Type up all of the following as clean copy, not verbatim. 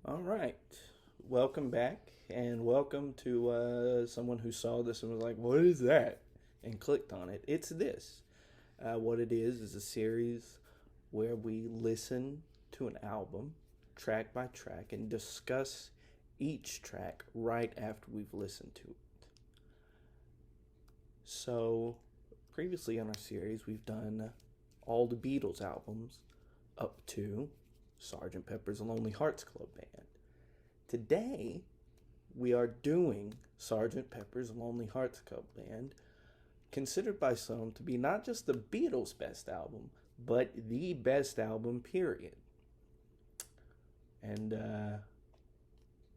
All right. Welcome back, and welcome to someone who saw this and was like, "What is that?" and clicked on it. It's this. What it is a series where we listen to an album track by track and discuss each track right after we've listened to it. So, previously on our series, we've done all the Beatles albums up to Sgt. Pepper's Lonely Hearts Club Band. Today, we are doing Sgt. Pepper's Lonely Hearts Club Band, considered by some to be not just the Beatles' best album, but the best album, period. And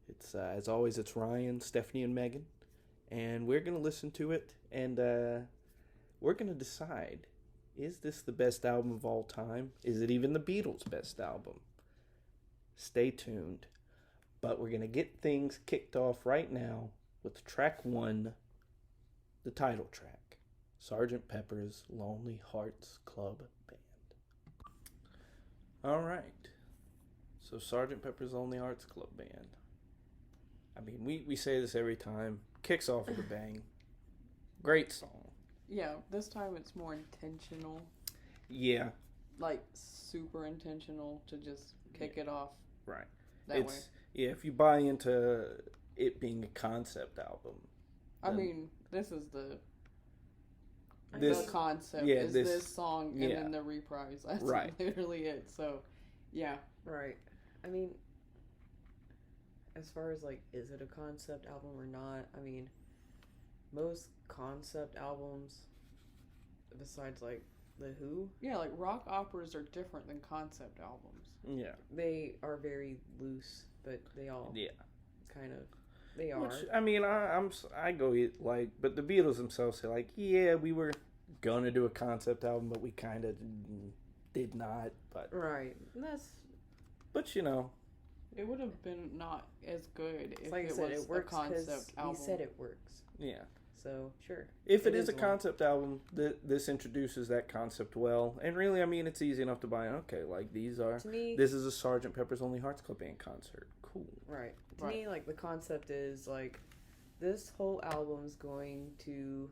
it's as always, it's Ryan, Stephanie, and Megan, and we're gonna listen to it, and we're gonna decide: is this the best album of all time? Is it even the Beatles' best album? Stay tuned. But we're going to get things kicked off right now with track one, the title track, Sgt. Pepper's Lonely Hearts Club Band. All right. So Sgt. Pepper's Lonely Hearts Club Band. I mean, we say this every time. Kicks off with a bang. Great song. Yeah, this time it's more intentional. Yeah. Like, super intentional to just kick it off. Right. That way. Yeah, if you buy into it being a concept album. I mean, this is the concept. Yeah, is this song and then the reprise. That's right. Literally it. So, yeah. Right. I mean, as far as, like, is it a concept album or not? I mean, most concept albums, besides, like, The Who? Yeah, like, rock operas are different than concept albums. Yeah. They are very loose, but they all kind of, they are. Which, I mean, I go like, but the Beatles themselves say like, yeah, we were gonna do a concept album, but we kind of did not. But right, but you know, it would have been not as good if like it I said, was it works a concept album. We said it works. Yeah. So sure. If it is a concept album, this introduces that concept well, and really, I mean, it's easy enough to buy. Okay, like these are. To me, this is a Sgt. Pepper's Lonely Hearts Club Band concert. Cool. Right. To me, like, the concept is like, this whole album's going to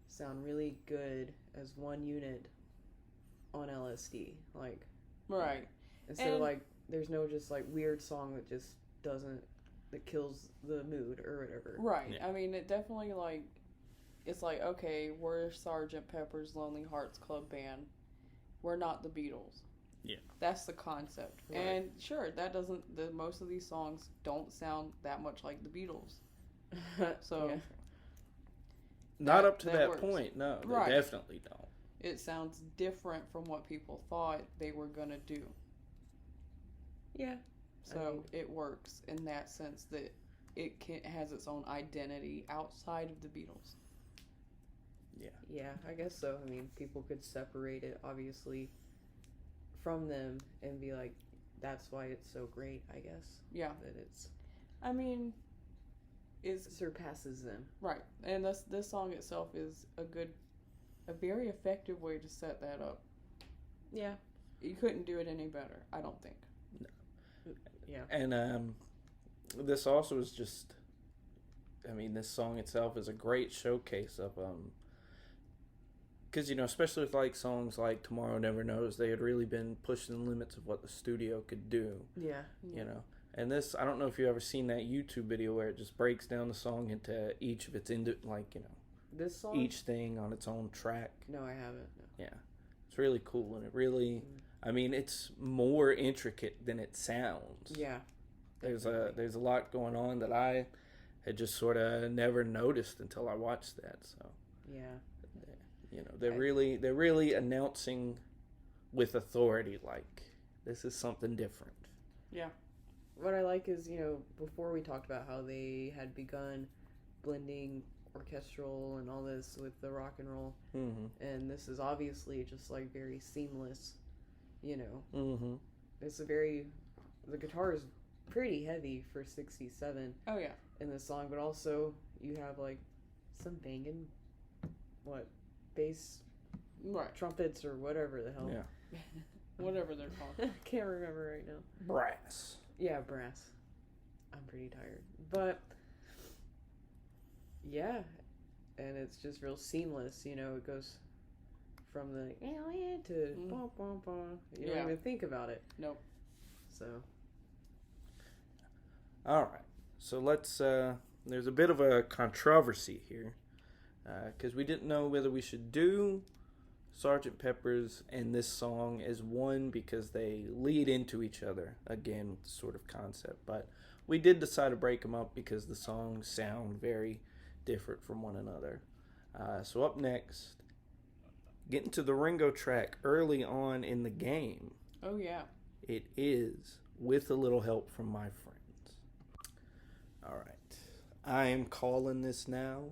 sound really good as one unit on LSD. Like, right. Instead of like, there's no just like weird song that just doesn't. That kills the mood or whatever. Right. Yeah. I mean, it definitely, like, it's like, okay, we're Sgt. Pepper's Lonely Hearts Club Band. We're not the Beatles. Yeah. That's the concept. Right. And sure, that doesn't, most of these songs don't sound that much like the Beatles. So. Yeah. Not up to that works. point, no. They right. definitely don't. It sounds different from what people thought they were going to do. Yeah. So it works in that sense that it has its own identity outside of the Beatles. Yeah. Yeah, I guess so. I mean, people could separate it, obviously, from them and be like, that's why it's so great, I guess. Yeah. That it's... I mean... It surpasses them. Right. And this song itself is a very effective way to set that up. Yeah. You couldn't do it any better, I don't think. Yeah. And this also is just, I mean, this song itself is a great showcase of, because, you know, especially with like songs like Tomorrow Never Knows, they had really been pushing the limits of what the studio could do. Yeah. You know, and this, I don't know if you've ever seen that YouTube video where it just breaks down the song into each of its, like, you know, this song? each thing on its own track. No, I haven't. No. Yeah. It's really cool, and it really... I mean, it's more intricate than it sounds. Yeah. There's a lot going on that I had just sort of never noticed until I watched that. So yeah, you know, they're really announcing with authority, like, this is something different. Yeah. What I like is, you know, before we talked about how they had begun blending orchestral and all this with the rock and roll, and this is obviously just like very seamless. You know, it's the guitar is pretty heavy for 67. Oh yeah. In this song, but also you have like some banging, bass, trumpets or whatever the hell. Yeah. Whatever they're called. Can't remember right now. Brass. Yeah, brass. I'm pretty tired. But, yeah. And it's just real seamless, you know, it goes from the to bum, bum, bum. You don't even think about it. Nope. So. Alright. So let's, there's a bit of a controversy here. Because we didn't know whether we should do Sgt. Pepper's and this song as one because they lead into each other, again, with the sort of concept. But we did decide to break them up because the songs sound very different from one another. So up next, getting to the Ringo track early on in the game. Oh, yeah. It is With a Little Help from My Friends. All right. I am calling this now.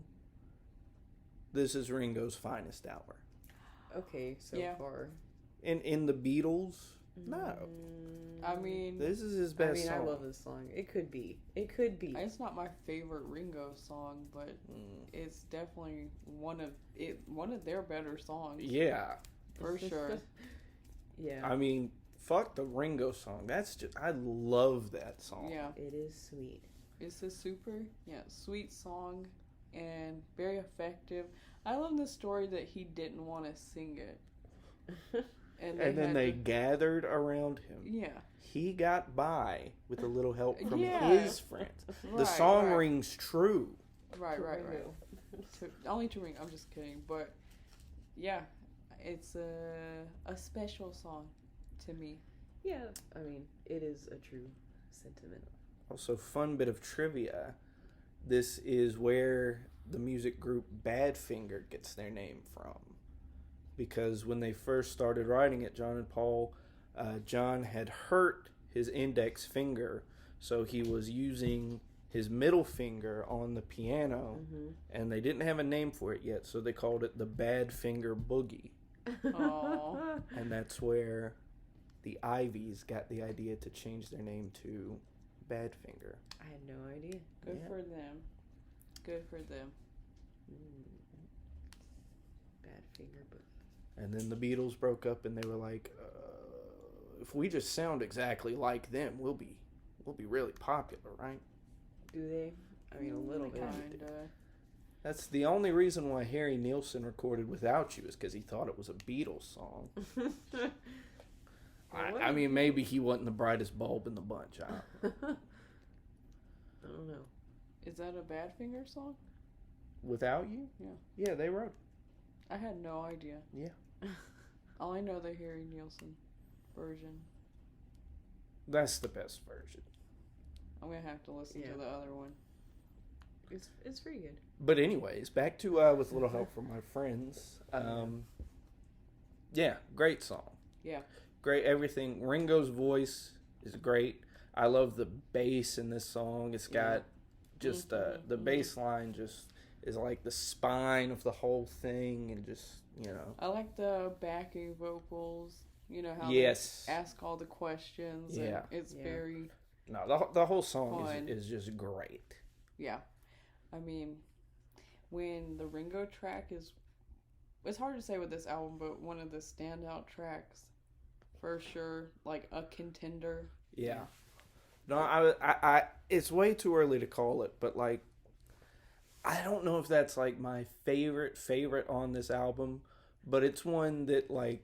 This is Ringo's finest hour. Okay, so far. In the Beatles, no. I mean, this is his best song. I love this song. It could be. It's not my favorite Ringo song, but it's definitely one of their better songs. Yeah, for sure. Yeah. I mean, fuck the Ringo song. I love that song. Yeah, it is sweet. It's a sweet song and very effective. I love the story that he didn't want to sing it. And then they gathered around him. Yeah. He got by with a little help from his friends. The song rings true. Right. Only to Ringo. I'm just kidding. But, yeah, it's a special song to me. Yeah, I mean, it is a true sentiment. Also, fun bit of trivia. This is where the music group Badfinger gets their name from. Because when they first started writing it, John and Paul, John had hurt his index finger, so he was using his middle finger on the piano, and they didn't have a name for it yet, so they called it the Finger Boogie. Aww. And that's where the Ivies got the idea to change their name to Badfinger. I had no idea. Good for them. Good for them. Badfinger Boogie. And then the Beatles broke up, and they were like, "If we just sound exactly like them, we'll be really popular, right?" Do they? I mean, a little bit. Kinda. That's the only reason why Harry Nilsson recorded Without You is because he thought it was a Beatles song. I mean, maybe he wasn't the brightest bulb in the bunch. I don't know. Is that a Badfinger song? Without You? Yeah. Yeah, they wrote. I had no idea. Yeah. All I know the Harry Nilsson version. That's the best version. I'm gonna have to listen to the other one. It's pretty good. But anyways, back to With a Little Help from My Friends. Yeah, great song. Yeah. Great everything. Ringo's voice is great. I love the bass in this song. It's got just the bass line just is like the spine of the whole thing, and just, you know. I like the backing vocals. You know how they ask all the questions. Yeah. And it's very No, the whole song fun. is just great. Yeah. I mean, when the Ringo track is... It's hard to say with this album, but one of the standout tracks, for sure. Like, a contender. Yeah. No, I it's way too early to call it, but, like, I don't know if that's, like, my favorite on this album, but it's one that, like,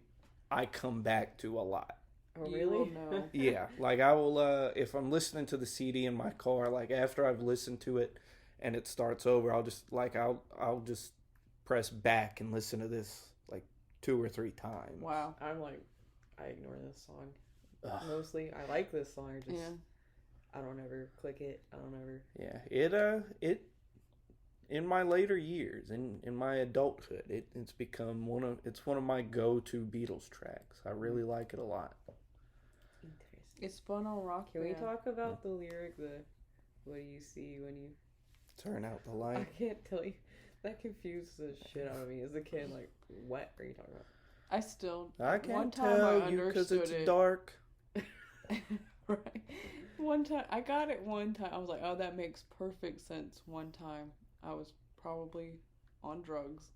I come back to a lot. Oh, really? No. Yeah, like, I will, if I'm listening to the CD in my car, like, after I've listened to it and it starts over, I'll just, like, I'll just press back and listen to this, like, 2 or 3 times. Wow. I'm like, I ignore this song. Mostly, I like this song, I just, I don't ever click it, I don't ever... Yeah, it in my later years, in my adulthood, it's become one of my go-to Beatles tracks. I really like it a lot. Interesting. It's fun on Rock Can we Band. talk about the lyric, what do you see when you... Turn out the light. I can't tell you. That confused the shit out of me as a kid. Like, what are you talking about? I can't one time tell I you because it's understood it. dark. Right. One time, I got it one time. I was like, oh, that makes perfect sense. One time, I was probably on drugs.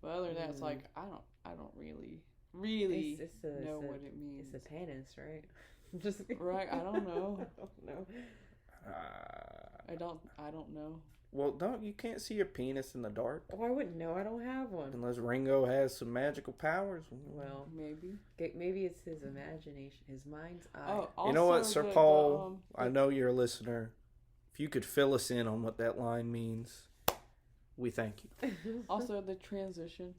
But other than that, it's like, I don't really know what it means. It's a penis, right? Just right, I don't know. I don't know. I don't know. Well, you can't see your penis in the dark Oh, I wouldn't know. I don't have one. unless Ringo has some magical powers. Well, Maybe. maybe it's his imagination, his mind's eye. Oh, also You know what, Sir the, Paul? I know you're a listener. If you could fill us in on what that line means, we thank you. Also the transition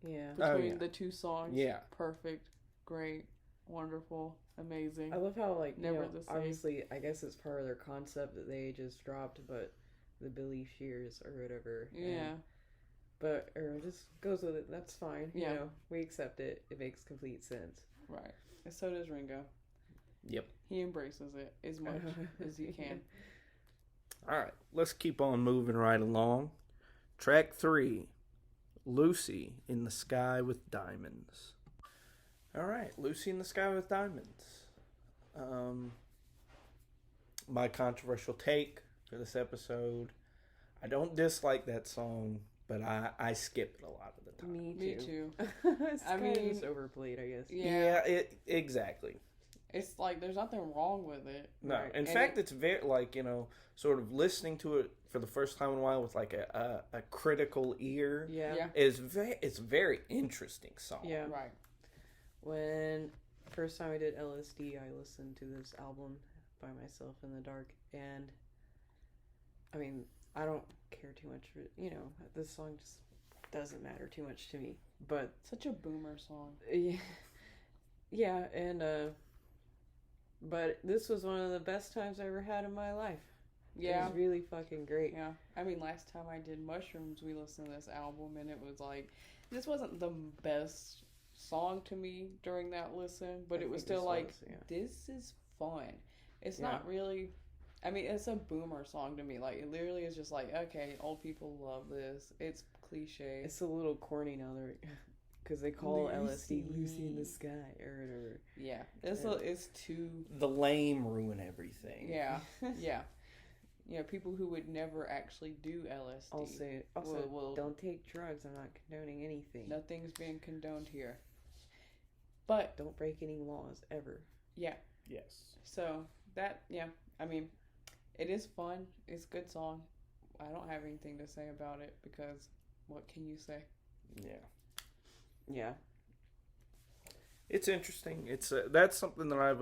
Yeah. between the two songs. Yeah. Perfect. Great. Wonderful. Amazing. I love how, like, Never you know, the same. obviously, I guess it's part of their concept that they just dropped, but the Billy Shears or whatever. Yeah. But, or just goes with it. That's fine. Yeah. You know, we accept it. It makes complete sense. Right. And so does Ringo. Yep. He embraces it as much as he can. All right, let's keep on moving right along. Track 3, Lucy in the Sky with Diamonds. All right, Lucy in the Sky with Diamonds. My controversial take for this episode. I don't dislike that song, but I skip it a lot of the time. Me too. It's I kind of mean, just overplayed, I guess. Yeah. Exactly. It's like there's nothing wrong with it. No, Right. in fact, it's very, like, you know, sort of listening to it for the first time in a while with, like, a critical ear Yeah. it's a very interesting song. Yeah. Right. When first time I did LSD, I listened to this album by myself in the dark, and I mean, I don't care too much for, you know, this song just doesn't matter too much to me. But Such a boomer song. yeah, and but this was one of the best times I ever had in my life. Yeah. It was really fucking great. Yeah. I mean, last time I did Mushrooms, we listened to this album, and it was like, this wasn't the best song to me during that listen, but I it was think still this like, was, yeah. this is fun. It's Yeah. not really, I mean, it's a boomer song to me. Like, it literally is just like, okay, old people love this. It's cliche. It's a little corny now, because they call Lucy. LSD Lucy in the Sky or whatever. Yeah. It's too, The lame ruin everything. yeah. Yeah. You know, people who would never actually do LSD. Also, will- don't take drugs. I'm not condoning anything. Nothing's being condoned here. But, Don't break any laws ever. yeah. Yes. So, that, yeah. I mean, it is fun. It's a good song. I don't have anything to say about it because what can you say? Yeah. Yeah. It's interesting. It's that's something that I've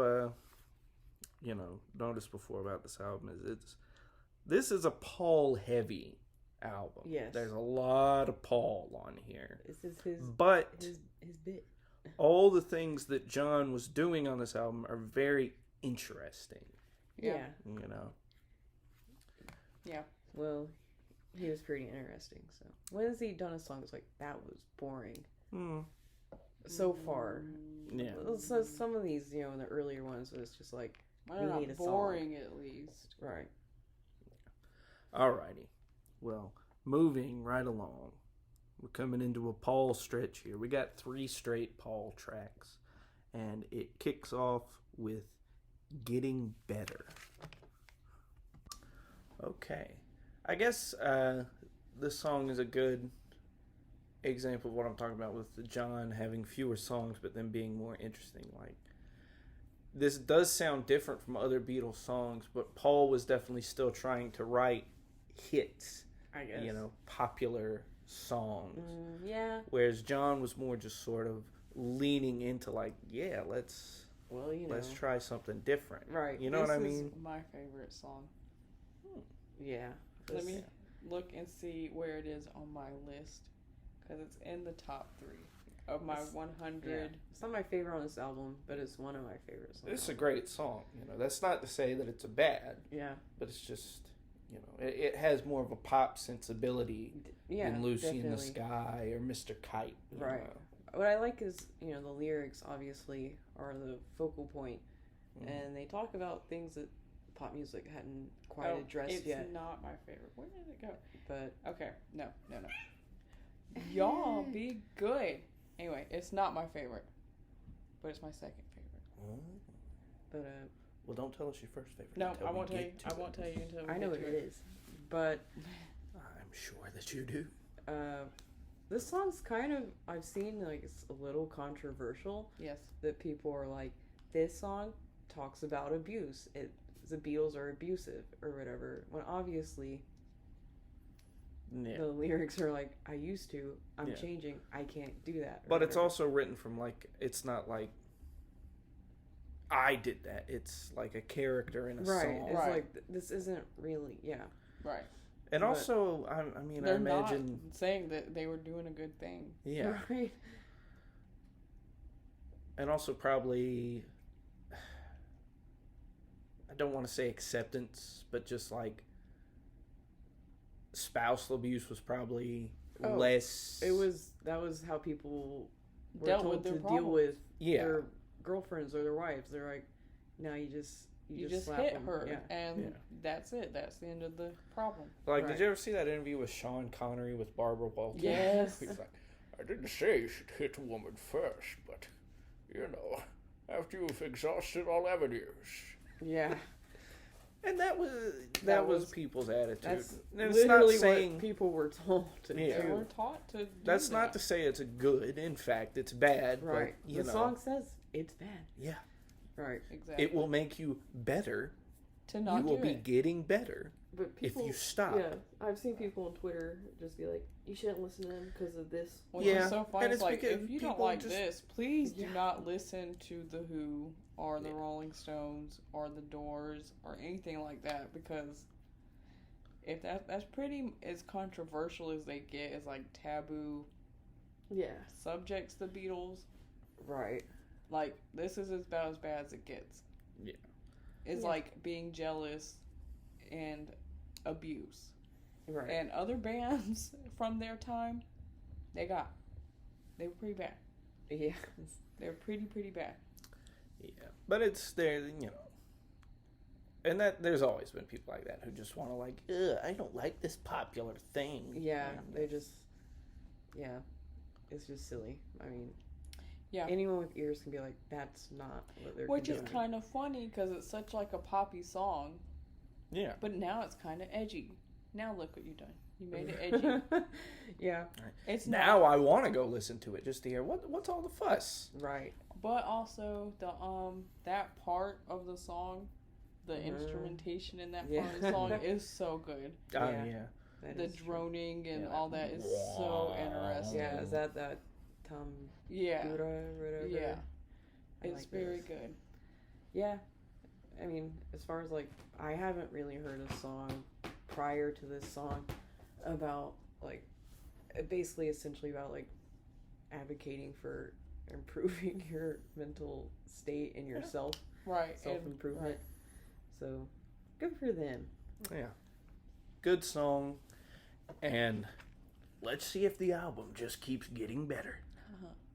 you know, noticed before about this album is this is a Paul heavy album. Yes. There's a lot of Paul on here. This is his But his bit. all the things that John was doing on this album are very interesting, Yeah. you know. Yeah. Well, he was pretty interesting. So when has he done a song that's like that was boring so far? Yeah. So some of these, you know, in the earlier ones, was just like They're we need not a song. boring, at least. Right. Alrighty. Well, moving right along. We're coming into a Paul stretch here. We got 3 straight Paul tracks. And it kicks off with Getting Better. Okay. I guess this song is a good example of what I'm talking about with John having fewer songs but then being more interesting. Like, this does sound different from other Beatles songs, but Paul was definitely still trying to write hits, I guess. you know, popular songs. Yeah. Whereas John was more just sort of leaning into like, yeah, let's try something different. Right. You know what I This is mean? my favorite song. Yeah. Let me look and see where it is on my list. Because it's in the top 3 of my 100. Yeah. It's not my favorite on this album, but it's one of my favorites. It's a great song. You know, that's not to say that it's a bad, Yeah. but it's just, you know, it has more of a pop sensibility Yeah. than Lucy in the definitely. Sky or Mr. Kite. you Right. know. What I like is, you know, the lyrics obviously are the focal point, Mhm. and they talk about things that pop music hadn't quite addressed it's yet. not my favorite. Where did it go? But Okay, no. Y'all be good. Anyway, it's not my favorite, but it's my second favorite. Oh. but Well, don't tell us your first favorite. No, until I we won't tell you. get to I it. won't tell you until we I know get what to it is. But I'm sure that you do. this song's kind of, I've seen like it's a little controversial Yes. that people are like, this song talks about abuse. It the Beatles are abusive or whatever, when obviously Yeah. the lyrics are like, I used to, I'm changing, I can't do that. But it's also written from, like, it's not like I did that. It's like a character in a song. It's like, this isn't really, Right. And also, I mean, I imagine... not saying that they were doing a good thing. Yeah. Right. And also probably... I don't want to say acceptance, but just like... spousal abuse was probably less... That was how people were dealt told with their to problem. deal with their girlfriends or their wives. They're like, no, you just slap hit them. her, and that's it. That's the end of the problem. Like, did you ever see that interview with Sean Connery with Barbara Walters? Yes. He's like, I didn't say you should hit a woman first, but, you know, after you've exhausted all avenues. Yeah. And that was people's attitude. That's and literally it's not saying, what people were told to do. They were taught to do That's that. not to say it's a good. In fact, it's bad. Right. But, you the know, song says it's bad. Yeah. Right. Exactly. It will make you better. To not you will do be it. getting better but people, if you stop. Yeah. I've seen people on Twitter just be like, you shouldn't listen to them because of this. Which is so funny. And It's like, because if you don't people like just- this, please do not listen to The Who or the Rolling Stones or the Doors or anything like that, because if that's pretty as controversial as they get, as like taboo subjects, the Beatles. Right. Like, this is about as bad as it gets. Yeah. It's like being jealous and abuse. Right. And other bands from their time, they were pretty bad. Yeah. They're pretty bad. Yeah. But it's there, you know. And that there's always been people like that who just want to like, ugh, I don't like this popular thing. Yeah, they just, it's just silly. I mean, yeah, anyone with ears can be like, that's not what they're Which doing. is kind of funny because it's such like a poppy song. Yeah. But now it's kind of edgy. Now look what you've done. You made it edgy. Yeah. It's now I want to go listen to it just to hear what's all the fuss. Right. But also the that part of the song, the instrumentation in that part of the song is so good. Yeah. The droning and all that is so interesting. Yeah, is that Tom? Yeah. Whatever. Yeah. I It's like very this. good. Yeah. I mean, as far as like, I haven't really heard a song prior to this song about like, basically essentially about like advocating for improving your mental state and yourself. Right. Self-improvement. Right. So, good for them. Yeah. Good song. And let's see if the album just keeps getting better.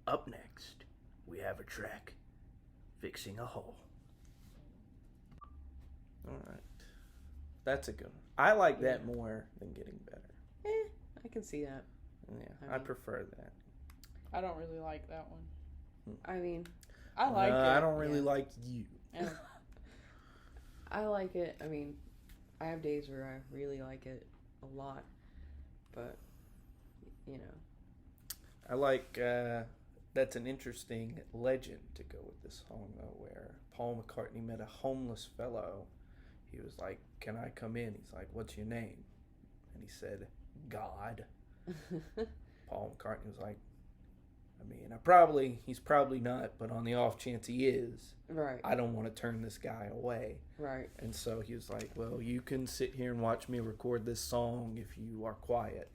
Up next, we have a track, Fixing a Hole. Alright. That's a good one. I like that more than Getting Better. I can see that. Yeah, I prefer that. I don't really like that one. I mean, I like it. I don't really like you. Yeah. I like it. I mean, I have days where I really like it a lot, but you know, I like that's an interesting legend to go with this song though, where Paul McCartney met a homeless fellow. He was like, "Can I come in?" He's like, "What's your name?" And he said, "God." Paul McCartney was like, I mean, he's probably not, but on the off chance he is, right, I don't want to turn this guy away. Right. And so he was like, well, you can sit here and watch me record this song if you are quiet.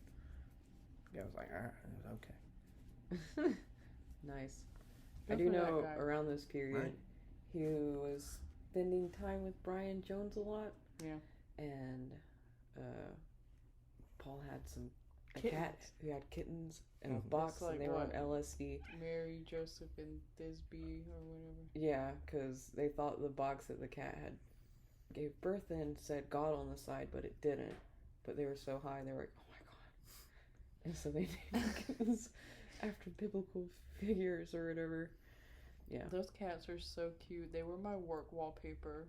The guy was like, all right, okay. Nice. Good I do for that know guy. around this period, he was spending time with Brian Jones a lot. Yeah. And Paul had a Kittens. cat who had kittens in a Mhm. box, It's like and they were on what? LSD. Mary, Joseph, and Thisbe or whatever. Yeah, because they thought the box that the cat had gave birth in said God on the side, but it didn't. But they were so high, they were like, oh my God. And so they named the kittens after biblical figures or whatever. Yeah. Those cats are so cute. They were my work wallpaper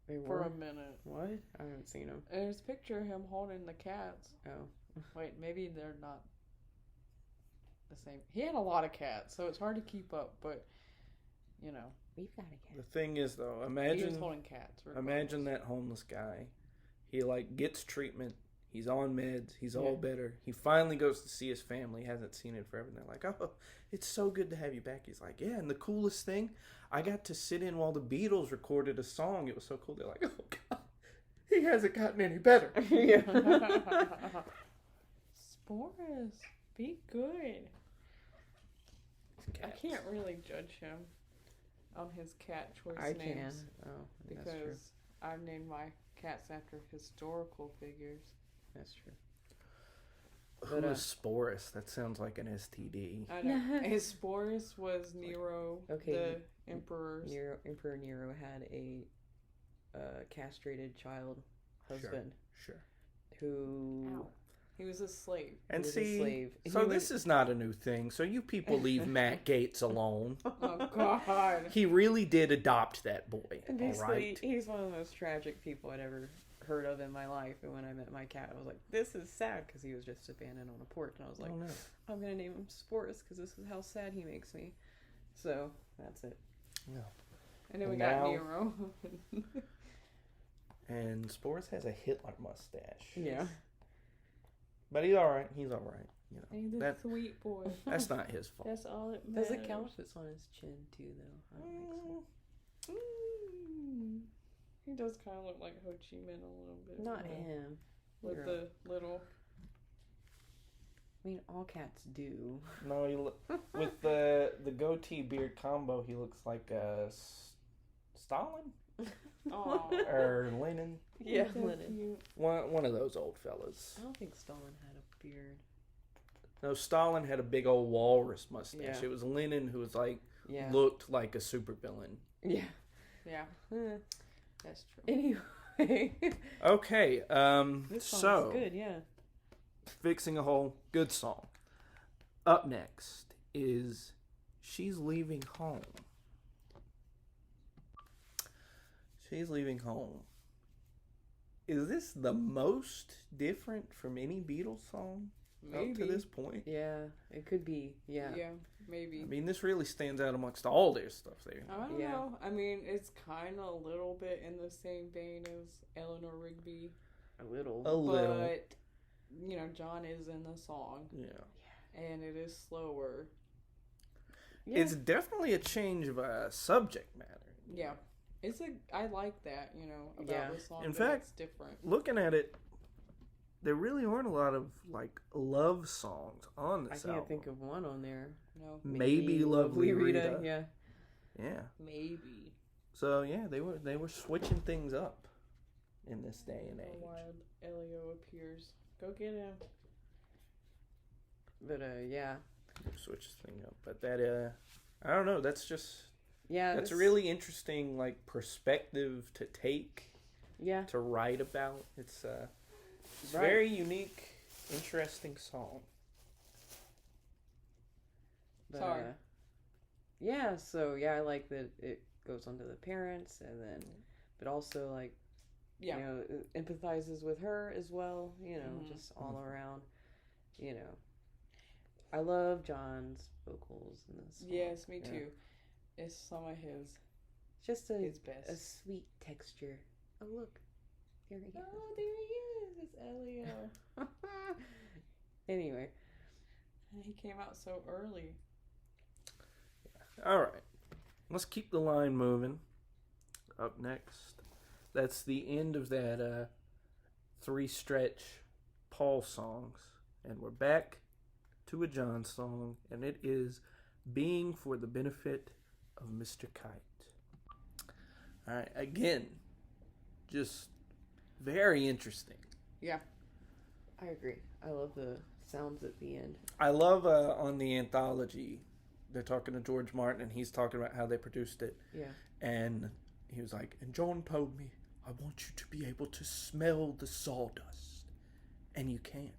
They for were. a minute. What? I haven't seen them. There's a picture of him holding the cats. Oh. Wait, maybe they're not the same. He had a lot of cats, so it's hard to keep up, but, you know. We've got a cat. The thing is, though, He was imagine holding cats. imagine that homeless guy. He like gets treatment. He's on meds. He's all better. He finally goes to see his family. He hasn't seen it forever. And they're like, "Oh, it's so good to have you back." He's like, "Yeah." And the coolest thing, I got to sit in while the Beatles recorded a song. It was so cool. They're like, "Oh God, he hasn't gotten any better." Yeah. Sporus, be good. I Cats. can't really judge him on his cat choice I can. names Oh, that's true. because I've named my cats after historical figures. That's true. Who But, is Sporus? That sounds like an STD. I know. His Sporus was Nero, Okay, the emperor's. Emperor Nero had a castrated child husband Sure. who Ow. He was a slave. And was a see, slave. so He this is not a new thing. So you people leave Matt Gates alone. Oh God. He really did adopt that boy. And All basically, right. he's one of the most tragic people I'd ever heard of in my life. And when I met my cat, I was like, "This is sad," because he was just abandoned on a porch. And I was like, Oh, no. "I'm gonna name him Sporus because this is how sad he makes me." So that's it. No. And then we And got now- Nero. And Sporus has a Hitler mustache. Yeah. But he's all right. He's all right. You know, He's a that sweet boy. that's not his fault. That's all it Does matters. it count if it's on his chin too, though? I don't think so. Mm. He does kind of look like Ho Chi Minh a little bit. Not you know, him. with You're- the little. I mean, all cats do. No, he with the goatee beard combo, he looks like Stalin Oh. or Lenin. Yeah, so Lennon. cute. One of those old fellas. I don't think Stalin had a beard. No, Stalin had a big old walrus mustache. Yeah. It was Lenin who was like Yeah. looked like a supervillain. Yeah. Yeah, Eh. that's true. Anyway. Okay, This song's so good, yeah. Fixing a Hole, good song. Up next is She's Leaving Home. She's Leaving Home. Is this the most different from any Beatles song Maybe. up to this point? Yeah, it could be. Yeah. Yeah, maybe. I mean, this really stands out amongst all their stuff there. I don't Yeah. know. I mean, it's kind of a little bit in the same vein as Eleanor Rigby, A little. A little. but you know, John is in the song, Yeah. and it is slower. Yeah. It's definitely a change of subject matter. Yeah, I like that. You know, about Yeah. the song. In that fact, it's different. Looking at it, there really aren't a lot of like love songs on I this can't album. think of one on there. No, Maybe Lovely Rita. Yeah. Yeah. maybe. So yeah, they were switching things up in this day and Oh, age. wild Elio appears. Go get him. But yeah. Switches things up, but that I don't know. That's just Yeah. that's a this- really interesting like perspective to take Yeah. to write about. It's Right. very unique, interesting song. But, Sorry. yeah, so yeah, I like that it goes on to the parents and then but also like Yeah. you know, it empathizes with her as well, you know, Mhm. just all around, you know. I love John's vocals in this song. Yes, me Yeah. too. It's some of his Just his a best. sweet texture. Oh look. There he is. Oh, there he is. It's Elio. Anyway. He came out so early. All right, let's keep the line moving. Up next, that's the end of that 3-stretch Paul songs, and we're back to a John song, and it is "Being for the Benefit of Mr. Kite." All right, again, just very interesting. Yeah. I agree. I love the sounds at the end. I love on the anthology, they're talking to George Martin, and he's talking about how they produced it. Yeah. And he was like, and John told me, I want you to be able to smell the sawdust. And you can.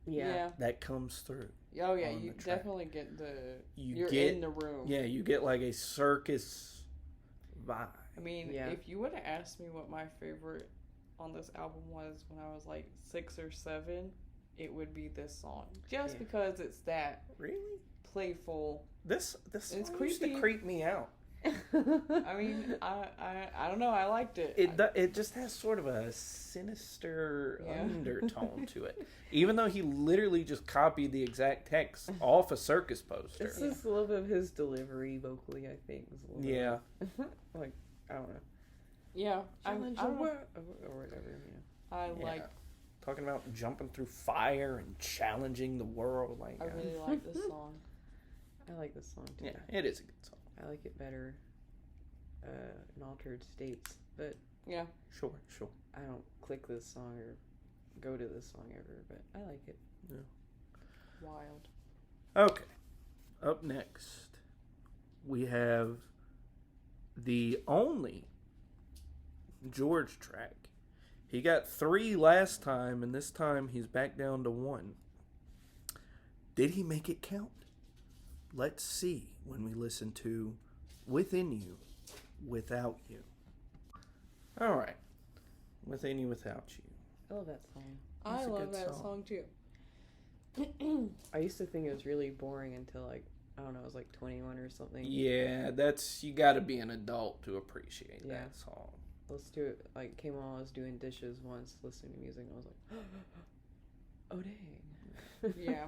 Yeah. That comes through. Oh yeah, On you the track. definitely get You you're get- in the room. Yeah, you get like a circus vibe. I mean, Yeah. if you would have asked me what my favorite on this album was when I was like 6 or 7, it would be this song. Just Yeah. because it's that Really? playful. This It's song used to creepy. creep me out. I mean, I don't know. I liked it. It just has sort of a sinister undertone to it. Even though he literally just copied the exact text off a circus poster. It's just a little bit of his delivery vocally, I think. Yeah. Like, I don't know. Yeah. I don't know. Or whatever, I like. Talking about jumping through fire and challenging the world. Like, I really like this song. I like this song too. Yeah, it is a good song. I like it better in altered states, but yeah, sure. I don't click this song or go to this song ever, but I like it. Yeah. Wild. Okay. Up next, we have the only George track. He got 3 last time, and this time he's back down to 1. Did he make it count? Let's see when we listen to Within You, Without You. All right. Within You, Without You. I love that song. I love that song too. I used to think it was really boring until I don't know, I was 21 or something. Yeah, you gotta be an adult to appreciate that song. Let's do it. Came on, I was doing dishes once, listening to music, and I was like, oh dang. Yeah.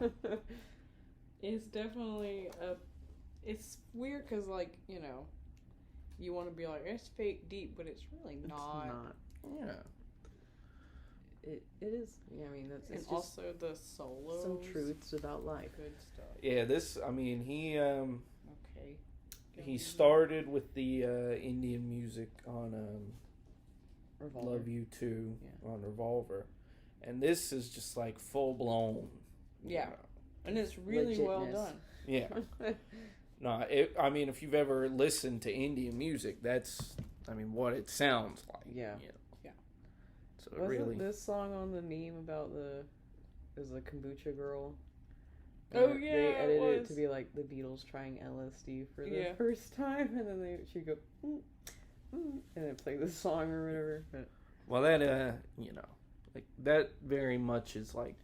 It's definitely it's weird because, you want to be like, it's fake deep, but it's really not. It's not. Yeah. It is. Yeah, I mean, and just also the solos. Some truths about life. Good stuff. Yeah, he okay. he started with the Indian music on Revolver. Love You Too on Revolver, and this is just like full blown. Yeah, and it's really well done. Yeah. No, if you've ever listened to Indian music, that's what it sounds like. Yeah. Yeah. So Wasn't this song on the meme about the kombucha girl? Oh yeah, they edited it to be like the Beatles trying LSD for the first time, and then she'd go, and then play the song or whatever. But. Well, that that very much is like.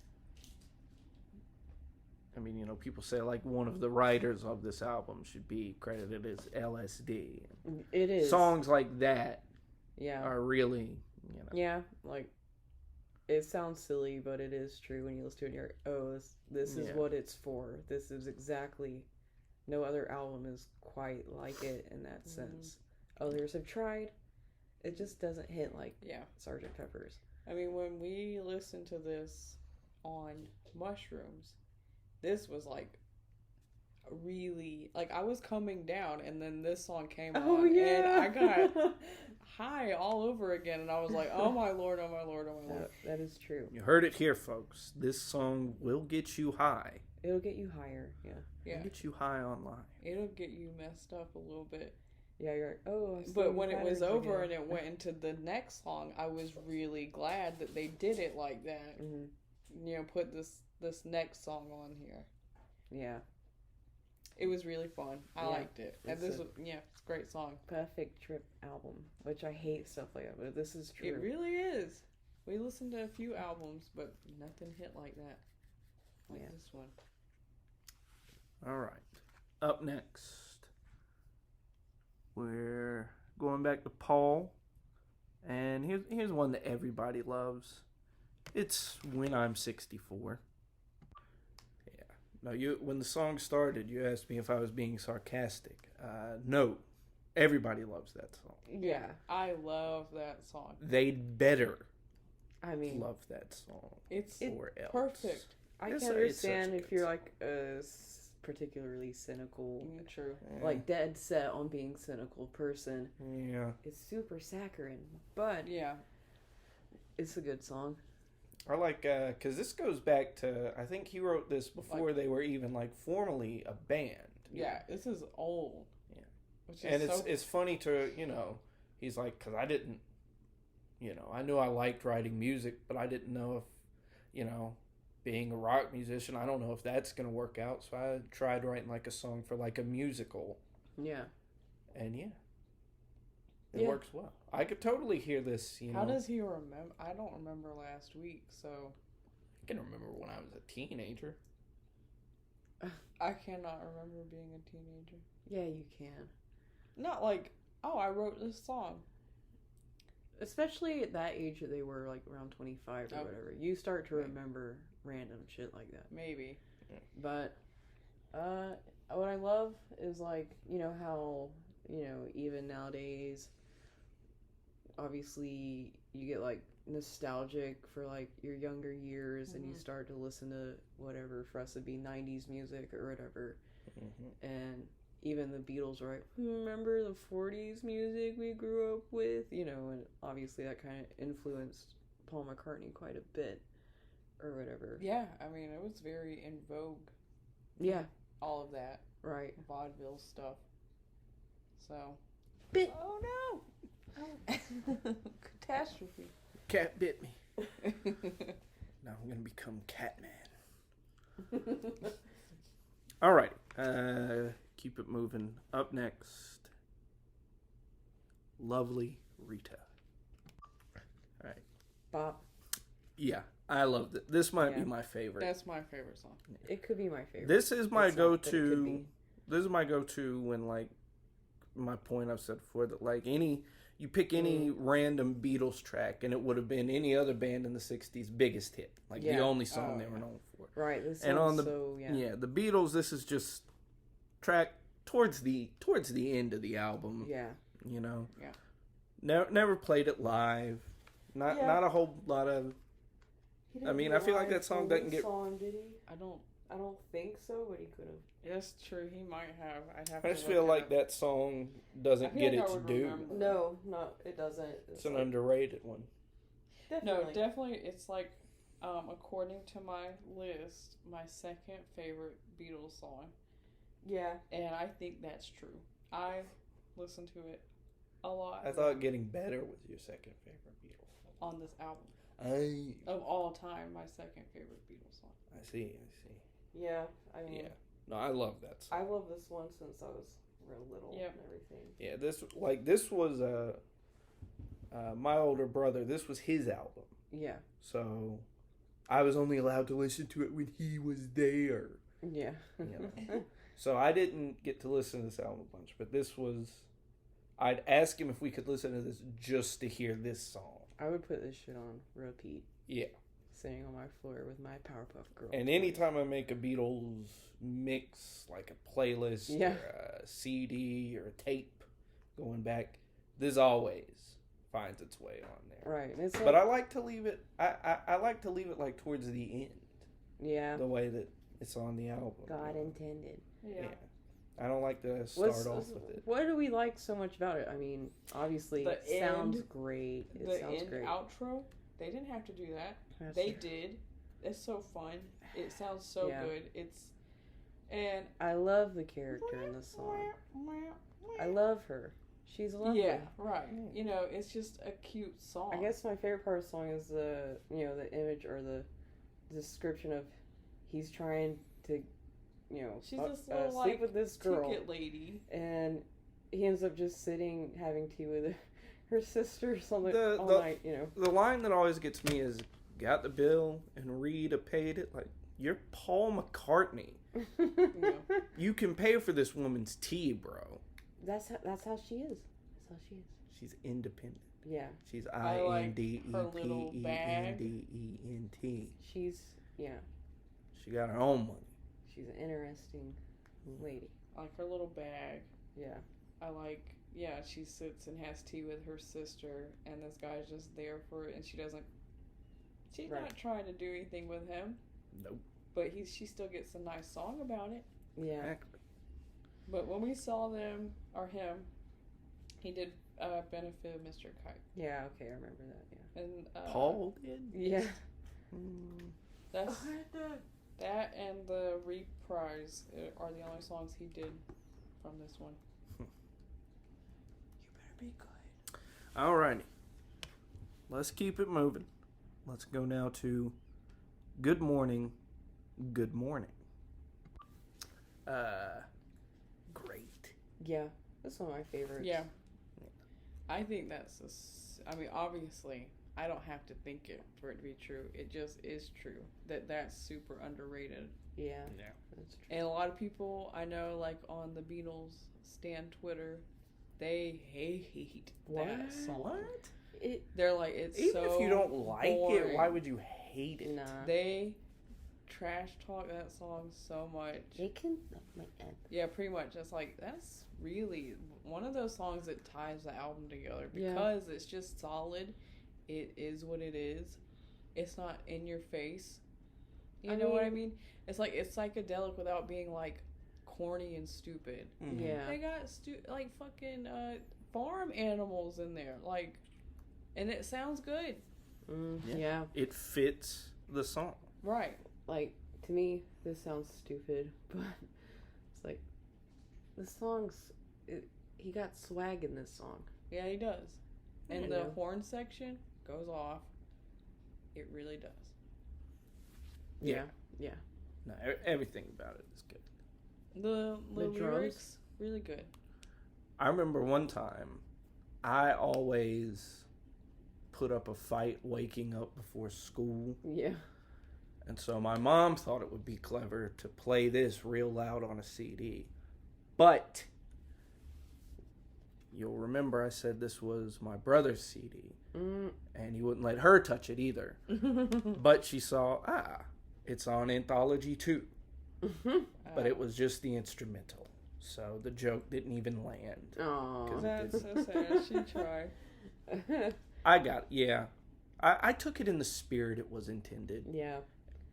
People say one of the writers of this album should be credited as LSD. It is. Songs like that yeah. are really, Yeah, it sounds silly, but it is true when you listen to it and you're this is what it's for. This is exactly, no other album is quite like it in that sense. Others have tried. It just doesn't hit like Sgt. Pepper's. When we listened to this on mushrooms, this was really I was coming down, and then this song came on, and I got high all over again, and I was like, oh my lord, oh my lord, oh my lord. That is true. You heard it here, folks. This song will get you high. It'll get you higher. It'll get you high on life. It'll get you messed up a little bit. Yeah, you're like, but when it was over and it went into the next song, I was really glad that they did it like that. Mm-hmm. Put this next song on here. Yeah. It was really fun. I liked it. And it's a great song. Perfect trip album, which I hate stuff like that, but this is true. It really is. We listened to a few albums, but nothing hit like that. This one. All right. Up next, we're going back to Paul. And here's one that everybody loves. It's When I'm 64. No, when the song started, you asked me if I was being sarcastic. No, everybody loves that song. Yeah, I love that song. They'd better love that song. It's else. Perfect. I can understand if you're a particularly cynical, true, dead set on being cynical person. Yeah, it's super saccharine, but it's a good song. I like, because this goes back to, I think he wrote this before they were even, formally a band. Yeah, this is old. Yeah. Which and is it's funny to, he's like, because I didn't, I knew I liked writing music, but I didn't know if, being a rock musician, I don't know if that's going to work out. So I tried writing, a song for, a musical. Yeah. And, it works well. I could totally hear this, How does he remember? I don't remember last week, so... I can remember when I was a teenager. I cannot remember being a teenager. Yeah, you can. Not like, oh, I wrote this song. Especially at that age that they were, like, around 25 or whatever. You start to remember random shit like that. Maybe. But, what I love is, like, you know, how, you know, even nowadays, obviously, you get, like, nostalgic for, like, your younger years, and you start to listen to whatever, for us, it'd be 90s music or whatever. And even the Beatles were like, remember the 40s music we grew up with? You know, and obviously that kind of influenced Paul McCartney quite a bit, or whatever. Yeah, I mean, it was very in vogue. Yeah. All of that. Right. Vaudeville stuff. So. Bit. Oh, no! Catastrophe. Cat bit me. Now I'm gonna become Catman. Alright. Keep it moving. Up next, lovely Rita. All right. Bop. Yeah, I loved it. This might be my favorite. That's my favorite song. It could be my favorite. This is my go-to. This is my go-to when, like, my point I've said before, that, like, you pick any random Beatles track and it would have been any other band in the 60s biggest hit. Like, the only song they were known for. Right. This and on the the Beatles, this is just track towards the end of the album. Yeah. You know. Yeah. Never played it live. Not a whole lot of. I mean, I feel like that song doesn't get. Did he? I don't think so, but he could have. That's true. He might have. I just feel like that song doesn't get its due. No, it doesn't. It's an underrated one. Definitely. No, definitely. It's like, according to my list, my second favorite Beatles song. Yeah. And I think that's true. I listen to it a lot. I thought Getting Better was your second favorite Beatles song. On this album. Of all time, my second favorite Beatles song. I see. Yeah, I mean. Yeah. No, I love that song. I love this one since I was real little and everything. Yeah, this was my older brother. This was his album. Yeah. So I was only allowed to listen to it when he was there. Yeah. You know? So I didn't get to listen to this album a bunch, but this was. I'd ask him if we could listen to this just to hear this song. I would put this shit on repeat. Yeah. Sitting on my floor with my Powerpuff Girls. And anytime I make a Beatles mix, like a playlist or a CD or a tape going back, this always finds its way on there. Right. But I like to leave it, I like to leave it like towards the end. Yeah. The way that it's on the album. God intended. Yeah. I don't like to start off with it. What do we like so much about it? I mean, obviously, it sounds great. The end outro, they didn't have to do that. They did. It's so fun. It sounds so good. And I love the character in the song. I love her. She's lovely. Yeah, right. You know, it's just a cute song. I guess my favorite part of the song is the image or the description of he's trying to, she's this little, sleep with this girl, ticket lady, and he ends up just sitting having tea with her sister or something all night. The line that always gets me is, "Got the bill and Rita paid it." Like, you're Paul McCartney. You can pay for this woman's tea, bro. That's how she is. That's how she is. She's independent. Yeah. She's INDEPENDENT. She's She got her own money. She's an interesting lady. I like her little bag. Yeah. I like. Yeah, she sits and has tea with her sister, and this guy's just there for it, and she's not trying to do anything with him. Nope. But she still gets a nice song about it. Yeah. Exactly. But when we saw him, he did Benefit of Mr. Kite. Yeah, okay, I remember that, yeah. And Paul did? Yeah. That and the Reprise are the only songs he did from this one. You better be good. Alrighty. Let's keep it moving. Let's go now to Good Morning, Good Morning. Great. Yeah, that's one of my favorites. Yeah. I think that's obviously, I don't have to think it for it to be true. It just is true. That's super underrated. Yeah. That's true. And a lot of people I know, like on the Beatles Stan Twitter, they hate that song. What? They're like, it's Even so if you don't like boring. it, why would you hate it? Nah. They trash talk that song so much. They can. Yeah, pretty much. It's like, that's really one of those songs that ties the album together because it's just solid. It is what it is. It's not in your face. You know what I mean? It's like, it's psychedelic without being like corny and stupid. Mm-hmm. Yeah. They got like fucking farm animals in there, like, and it sounds good. Yeah. It fits the song. Right. Like, to me, this sounds stupid, but it's like, the song's, he got swag in this song. Yeah, he does. And the horn section goes off. It really does. Yeah. No, everything about it is good. The drums? lyrics, really good. I remember one time, I always put up a fight waking up before school. Yeah. And so my mom thought it would be clever to play this real loud on a CD. But you'll remember I said this was my brother's CD. And he wouldn't let her touch it either. But she saw, it's on Anthology 2. But it was just the instrumental. So the joke didn't even land. Oh, that's so sad. She tried. I got, I took it in the spirit it was intended. Yeah.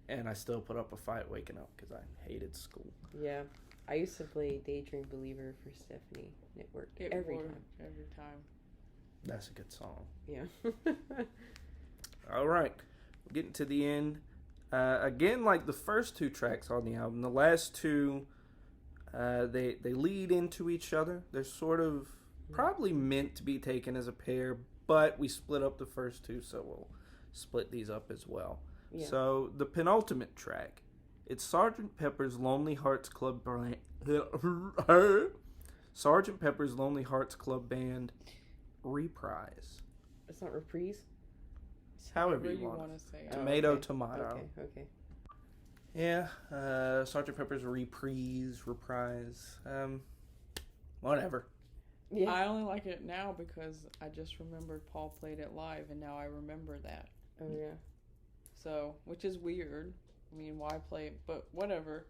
And I still put up a fight waking up because I hated school. Yeah. I used to play Daydream Believer for Stephanie. It worked every time. Every time. That's a good song. Yeah. All right. We're getting to the end. Again, like the first two tracks on the album, the last two, they lead into each other. They're sort of probably meant to be taken as a pair, but we split up the first two, so we'll split these up as well. Yeah. So the penultimate track, it's Sgt. Pepper's Lonely Hearts Club Band. Sgt. Pepper's Lonely Hearts Club Band Reprise. It's not reprise? However you want to say it. Tomato. Okay. Yeah, Sgt. Pepper's Reprise. Whatever. Yeah. I only like it now because I just remembered Paul played it live, and now I remember that. Oh, yeah. So, which is weird. I mean, why play it? But whatever.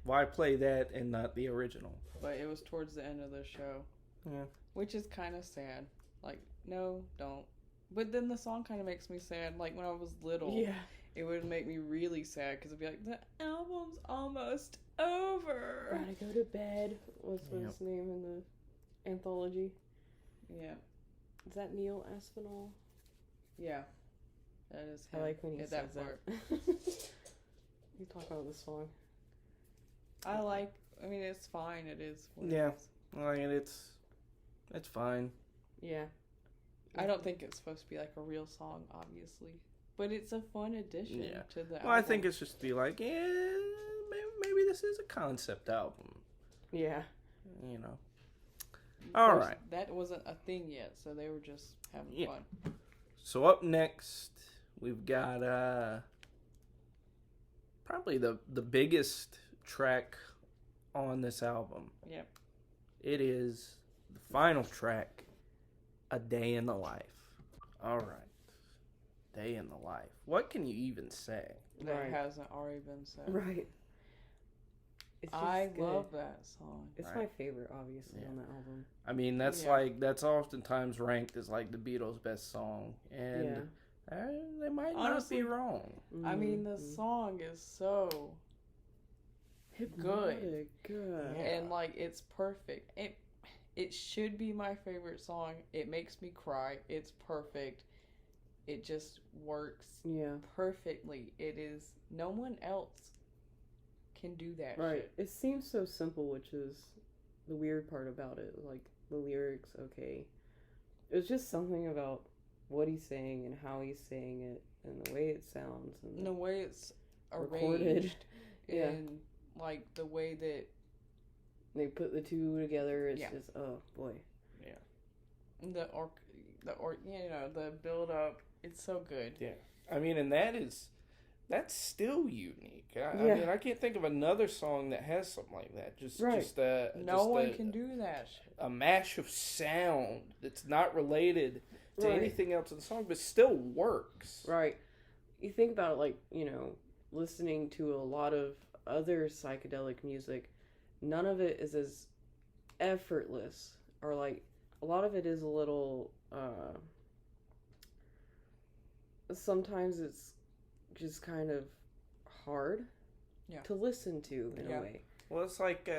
Why play that and not the original? But it was towards the end of the show. Yeah. Which is kind of sad. Like, no, don't. But then the song kind of makes me sad. Like, when I was little, it would make me really sad because it'd be like, the album's almost over. Gotta go to bed. What's his name in the anthology? Yeah. Is that Neil Aspinall? Yeah. That is him. I like when he says that. part. You talk about the song. I mean, it's fine. It is what it Yeah. is. I mean, it's fine. Yeah. I don't think it's supposed to be like a real song, obviously. But it's a fun addition to the album. Well, I think it's just to be like, maybe this is a concept album. Yeah. You know. Of All course, right. That wasn't a thing yet, so they were just having fun. So up next, we've got probably the biggest track on this album. Yep. It is the final track, A Day in the Life. All right. Day in the Life. What can you even say? That hasn't already been said. Right. It's just I good. love that song. It's my favorite, obviously, on the album. I mean, that's that's oftentimes ranked as like the Beatles' best song, and they might Honestly, not be wrong. I mean, the song is so good. And like, it's perfect. It should be my favorite song. It makes me cry. It's perfect. It just works perfectly. It is, no one else can do that shit. It seems so simple, which is the weird part about it. Like, the lyrics, okay. It's just something about what he's saying and how he's saying it and the way it sounds and the way it's recorded. And like the way that they put the two together, it's just, oh boy. Yeah. The build up, it's so good. Yeah. I mean, and that is that's still unique. I Yeah. mean, I can't think of another song that has something like that. Right. No one can do that. A mash of sound that's not related to Right. anything else in the song, but still works. Right. You think about it, like, listening to a lot of other psychedelic music, none of it is as effortless, or like a lot of it is a little sometimes it's just kind of hard to listen to in a way. Well, it's like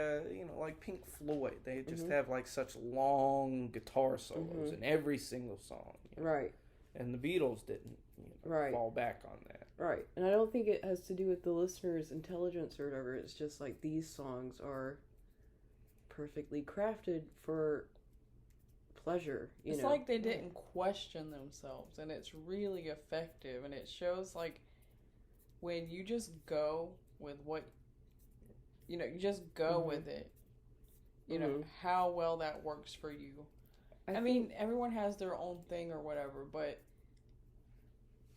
like Pink Floyd. They just have like such long guitar solos in every single song. Right. And the Beatles didn't fall back on that. Right. And I don't think it has to do with the listener's intelligence or whatever. It's just like these songs are perfectly crafted for pleasure. It's like they didn't question themselves, and it's really effective. And it shows like when you just go with what, you just go with it, you know, how well that works for you. I mean, everyone has their own thing or whatever, but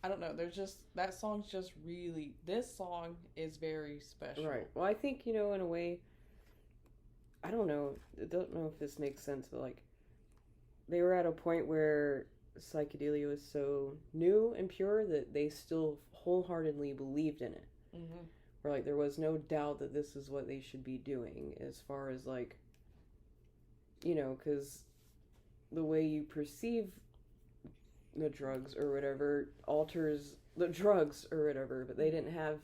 I don't know. There's just, that song's just really, this song is very special. Right. Well, I think, in a way, I don't know if this makes sense, but like, they were at a point where psychedelia was so new and pure that they still wholeheartedly believed in it. Mm-hmm. Where like there was no doubt that this is what they should be doing, as far as like, because the way you perceive the drugs or whatever alters the drugs or whatever, but they didn't have.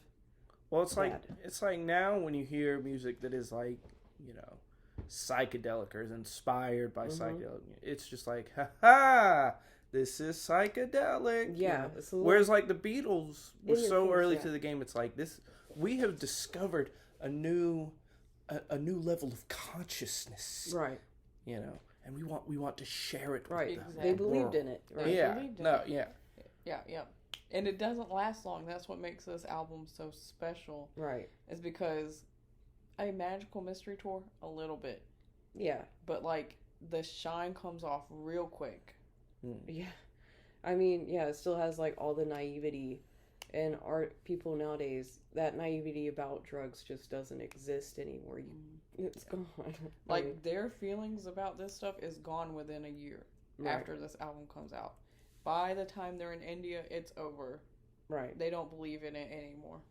Well, it's like now when you hear music that is like, psychedelic or is inspired by psychedelic, it's just like, ha, this is psychedelic. Yeah. Whereas like the Beatles were so early to the game, it's like this. We have discovered a new level of consciousness, right? And we want to share it. Right, with they believed in it. Right? Yeah. And it doesn't last long. That's what makes this album so special. Right, is because Magical Mystery Tour a little bit. Yeah, but like the shine comes off real quick. Yeah, I mean, it still has like all the naivety. And art people nowadays, that naivety about drugs just doesn't exist anymore. It's gone. Like their feelings about this stuff is gone within a year after this album comes out. By the time they're in India, it's over. Right. They don't believe in it anymore.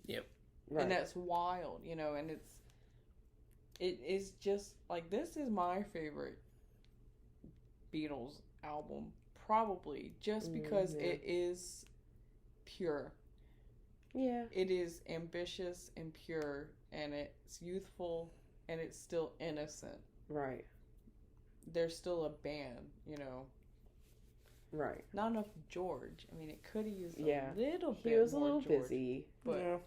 Yep. Right. And that's wild, and it is just like, this is my favorite Beatles album, probably just because it is pure. Yeah. It is ambitious and pure, and it's youthful, and it's still innocent. Right. They're still a band, Right. Not enough George. I mean, it could have used a little bit more. He was a little George, busy. but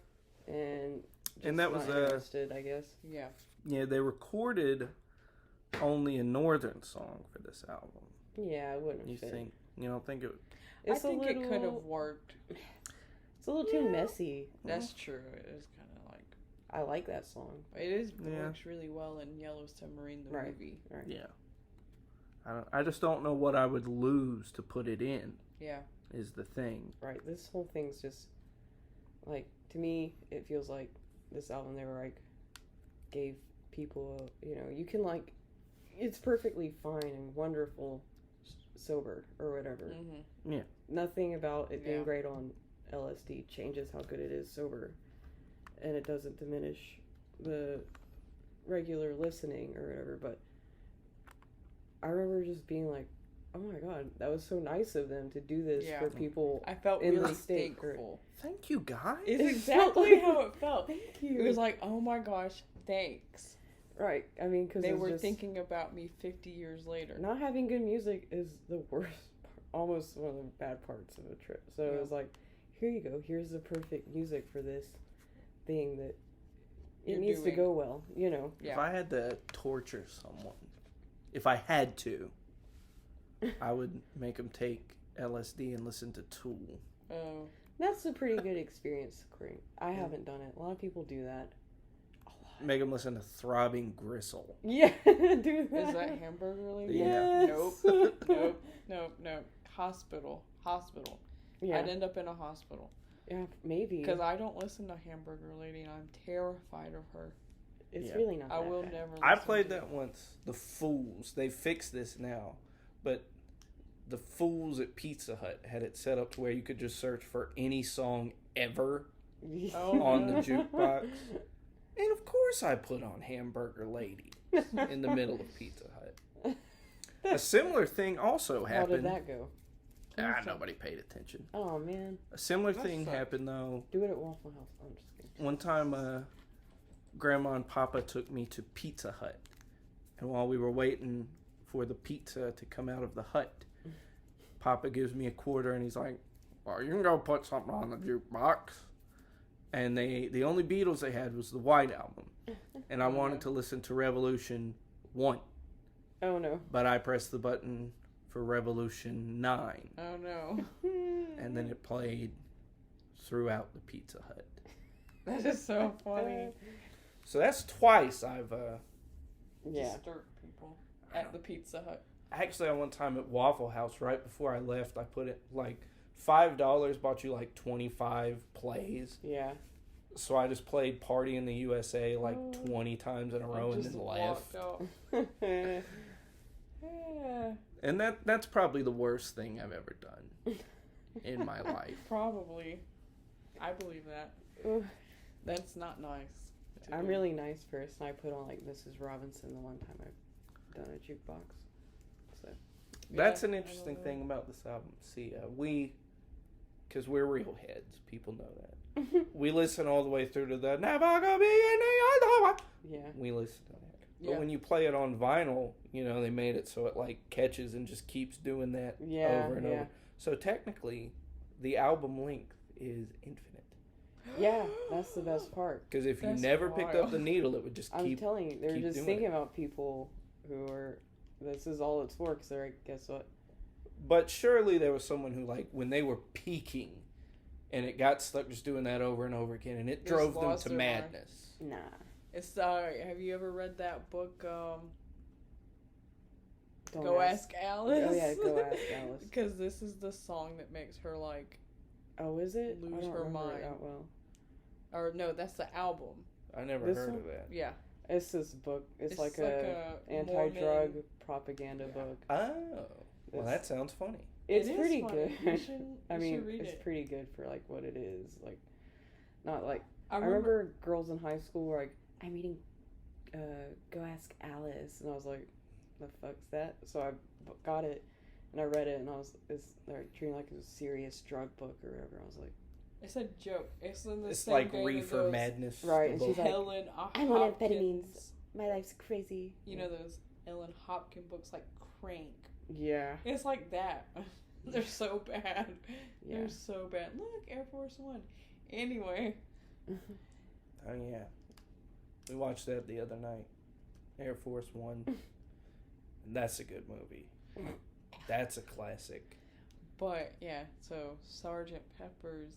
and that was interested, I guess. Yeah. Yeah, they recorded only a northern song for this album. Yeah, it wouldn't fit. think? You don't think it? I think it could have worked. It's a little too messy. That's true. It is kind of like. I like that song. It works really well in Yellow Submarine, the movie. Right. Yeah. I just don't know what I would lose to put it in. Yeah. Is the thing. Right. This whole thing's just like, to me, it feels like this album they were like gave people, you can like, it's perfectly fine and wonderful sober or whatever. Mm-hmm. Yeah. Nothing about it being great on LSD changes how good it is sober, and it doesn't diminish the regular listening or whatever. But I remember just being like, oh my god, that was so nice of them to do this for people. I felt in really the state. thankful. Thank you, guys. It's exactly how it felt. Thank you. It was like, oh my gosh, thanks. Right. I mean, because they were thinking about me 50 years later. Not having good music is the worst, almost one of the bad parts of a trip. So it was like, here you go. Here's the perfect music for this thing that it needs to go well, Yeah. If I had to torture someone, if I had to, I would make them take LSD and listen to Tool. Oh. That's a pretty good experience, Corey. I haven't done it. A lot of people do that. Make them listen to Throbbing Gristle. Yeah, do that. Is that Hamburger Lady? Yeah. Nope. Hospital. Yeah. I'd end up in a hospital. Yeah, maybe. Because I don't listen to Hamburger Lady, and I'm terrified of her. It's really not. I that will bad. never. I listen played to that once. The Fools. They fixed this now, but the Fools at Pizza Hut had it set up to where you could just search for any song ever on the jukebox. And of course, I put on Hamburger Lady in the middle of Pizza Hut. A similar thing also happened. How did that go? Nobody paid attention. Oh man. A similar thing happened though. Do it at Waffle House. I'm just kidding. One time, Grandma and Papa took me to Pizza Hut, and while we were waiting for the pizza to come out of the hut, Papa gives me a quarter, and he's like, "Well, you can go put something on the jukebox." And the only Beatles they had was the White Album, and I wanted to listen to Revolution 1. Oh no. But I pressed the button for Revolution 9. Oh no. And then it played throughout the Pizza Hut. That is so funny. So that's twice I've Disturb people at the Pizza Hut. actually, one time at Waffle House, right before I left, I put it like $5 bought you like 25 plays. Yeah. So I just played Party in the USA like 20 times in a row and then left. Yeah. And that's probably the worst thing I've ever done in my life. Probably. I believe that. That's not nice. I'm a really nice person. I put on like Mrs. Robinson the one time I've done a jukebox. So That's an interesting thing about this album. See, because we're real heads, people know that. We listen all the way through to the Never Gonna Be Any Other One. Yeah. We listen to that. But when you play it on vinyl, they made it so it like catches and just keeps doing that over and over. So technically, the album length is infinite. Yeah, that's the best part. Because if you never picked up the needle, it would just keep. I'm telling you, they're keep just doing thinking it. about people who are. This is all it's for. Because they're like, guess what? But surely there was someone who, like, when they were peaking, and it got stuck just doing that over and over again, and it drove them to madness. Nah. It's have you ever read that book? Don't Go Ask Alice. Oh yeah, Go Ask Alice. Because this is the song that makes her like. Oh, is it? Lose I don't her remember mind. it that well. Or no, that's the album. I never This heard one? of that. Yeah. It's this book. It's like a anti-drug Mormon propaganda book. Oh. Well, that sounds funny. It's It is pretty funny. good. You should read it's it. pretty good for like what it is. Like, not like I I remember girls in high school were like, "I'm reading, Go Ask Alice," and I was like, "The fuck's that?" So I got it and I read it, and they're treating like it was a serious drug book or whatever. I was like, it's a joke. It's in the It's same like vein Reefer as Madness. Right, and the she's book. like, Helen "I'm on Hopkins. amphetamines. My life's crazy." You know those Ellen Hopkins books like Crank. Yeah. It's like that. They're so bad. Yeah. They're so bad. Look, Air Force One. Anyway. Oh, yeah. We watched that the other night. Air Force One. And that's a good movie. That's a classic. But, yeah, so Sgt. Pepper's.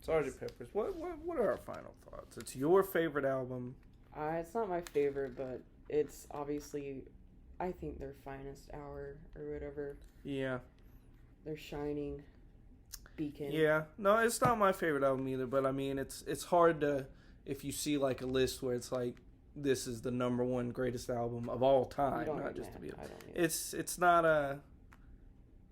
Sgt. Pepper's. What are our final thoughts? It's your favorite album. It's not my favorite, but it's obviously, I think, their finest hour or whatever. Yeah. Their shining beacon. Yeah. No, it's not my favorite album either, but I mean, it's hard to, if you see like a list where it's like, this is the number one greatest album of all time, not just the Beatles. It's not a.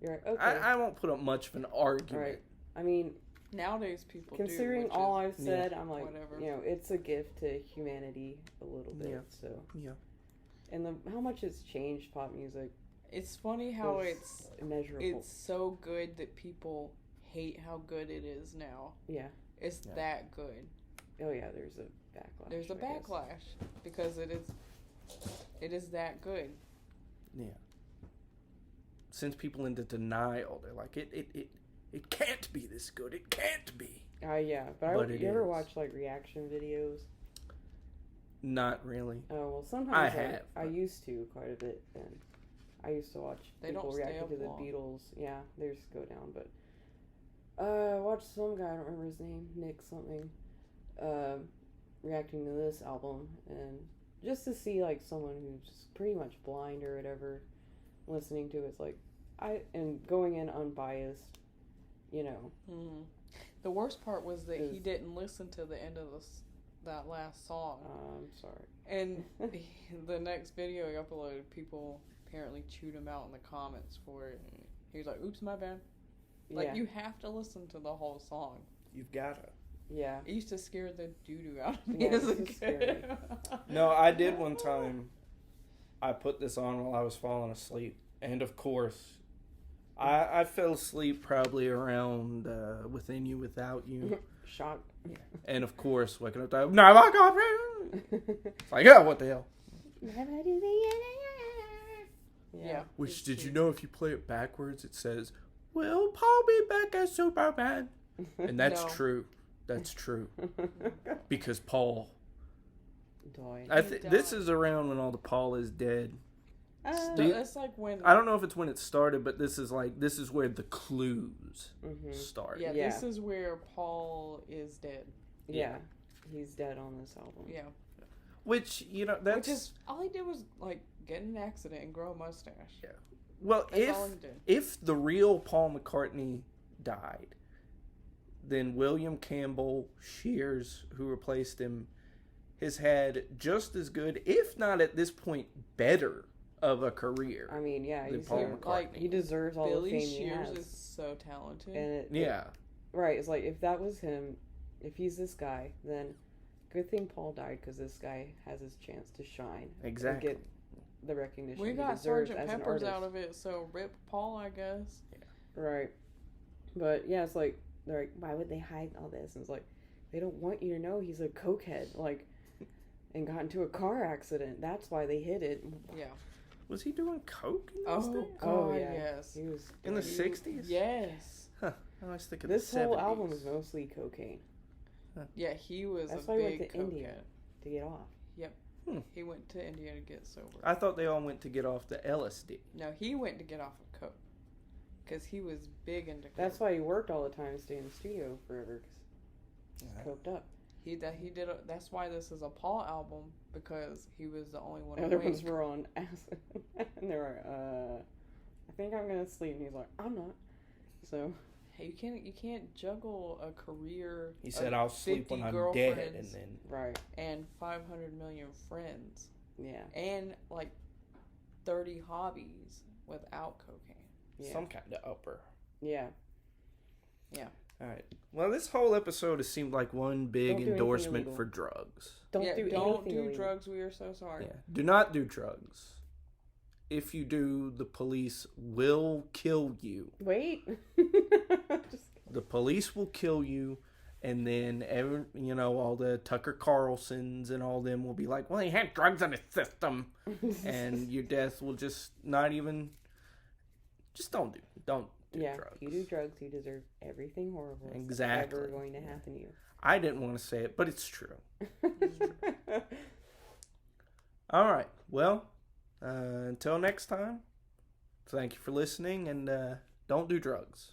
You're right. Okay. I won't put up much of an argument. Right. I mean, Nowadays people considering do, all I've said, I'm like, whatever. it's a gift to humanity a little bit. Yeah. So. Yeah. And how much it's changed pop music. It's funny how It's immeasurable. it's so good that people hate how good it is now. Yeah. It's that good. Oh yeah, there's a backlash. There's a I guess. backlash because it is that good. Yeah. Sends people into denial. They're like, it can't be this good. It can't be. Yeah, But you ever watch like reaction videos? Not really. Oh well, sometimes I have. I used to quite a bit, and I used to watch They people don't stay reacting up to the long. Beatles. Yeah, they just go down. But I watched some guy, I don't remember his name, Nick something, reacting to this album, and just to see like someone who's pretty much blind or whatever, listening to it's like and going in unbiased, Mm-hmm. The worst part was that he Is- didn't listen to the end of that last song. I'm sorry. And the next video he uploaded, people apparently chewed him out in the comments for it. He was like, "Oops, my bad." Like, Yeah. you have to listen to the whole song. You've gotta. Yeah. It used to scare the doo-doo out of me Yeah, as a it's scary. kid. No, I did one time. I put this on while I was falling asleep. And of course, I fell asleep probably around Within You, Without You. Shocked. And of course, waking up, no, my God. It's like, yeah, what the hell? Yeah. Which, it's did you cute. know if you play it backwards, it says, "Will Paul be back as Superman?" And that's No. true. That's true. Because Paul. Died. This is around when all the Paul is dead. No, Do you- it's like when... I don't know if it's when it started, but this is where the clues start. Yeah, Yeah. this is where Paul is dead. Yeah. He's dead on this album. Yeah. Which, that's... Which is... All he did was, like, get in an accident and grow a mustache. Yeah. Well, That's all he did. if the real Paul McCartney died, then William Campbell Shears, who replaced him, has had just as good, if not at this point, better of a career. I mean, yeah, than he's Paul here. McCartney. He deserves all Billy the fame he Shears has. is so talented. And Yeah. right, it's like, if that was him, if he's this guy, then good thing Paul died, because this guy has his chance to shine. Exactly. And get the recognition We he got deserves Sgt. as an Pepper's artist. out of it, so rip Paul, I guess. Right. But, yeah, it's like, they're like, why would they hide all this? And it's like, they don't want you to know he's a cokehead, like, and got into a car accident. That's why they hid it. Yeah. Was he doing coke in this Oh, thing? God, Oh, yeah. yes. He was In the He- 60s? Yes. Huh. I was thinking This the 70s. whole album was mostly cocaine Yeah, he was That's a why he went big to India. cokehead. to get off. He went to India to get sober. I thought they all went to get off the LSD. No, he went to get off of coke. Because he was big into coke. That's why he worked all the time, stayed in the studio forever, because Yeah. coked up. That's why this is a Paul album, because he was the only one The other ones awake. were on acid, and they were I think I'm gonna sleep, and he's like, I'm not. So Hey, you can't juggle a career. He said, of "I'll sleep when 50 I'm dead," girlfriends and then right, and 500 million friends yeah, and like 30 hobbies without cocaine. yeah, some kind of upper. yeah. All right. Well, this whole episode has seemed like one big Don't do anything endorsement illegal. for drugs. Don't Yeah, do don't anything do illegal. drugs. We are so sorry. Yeah. Do not do drugs. If you do, the police will kill you. Wait. Just, The police will kill you, and then all the Tucker Carlsons and all them will be like, "Well, he had drugs in his system," and your death will just not even. Just don't do drugs. if you do drugs, you deserve everything horrible that's Exactly. ever going to happen to you. I didn't want to say it, but it's true. All right. Well, until next time, thank you for listening, and don't do drugs.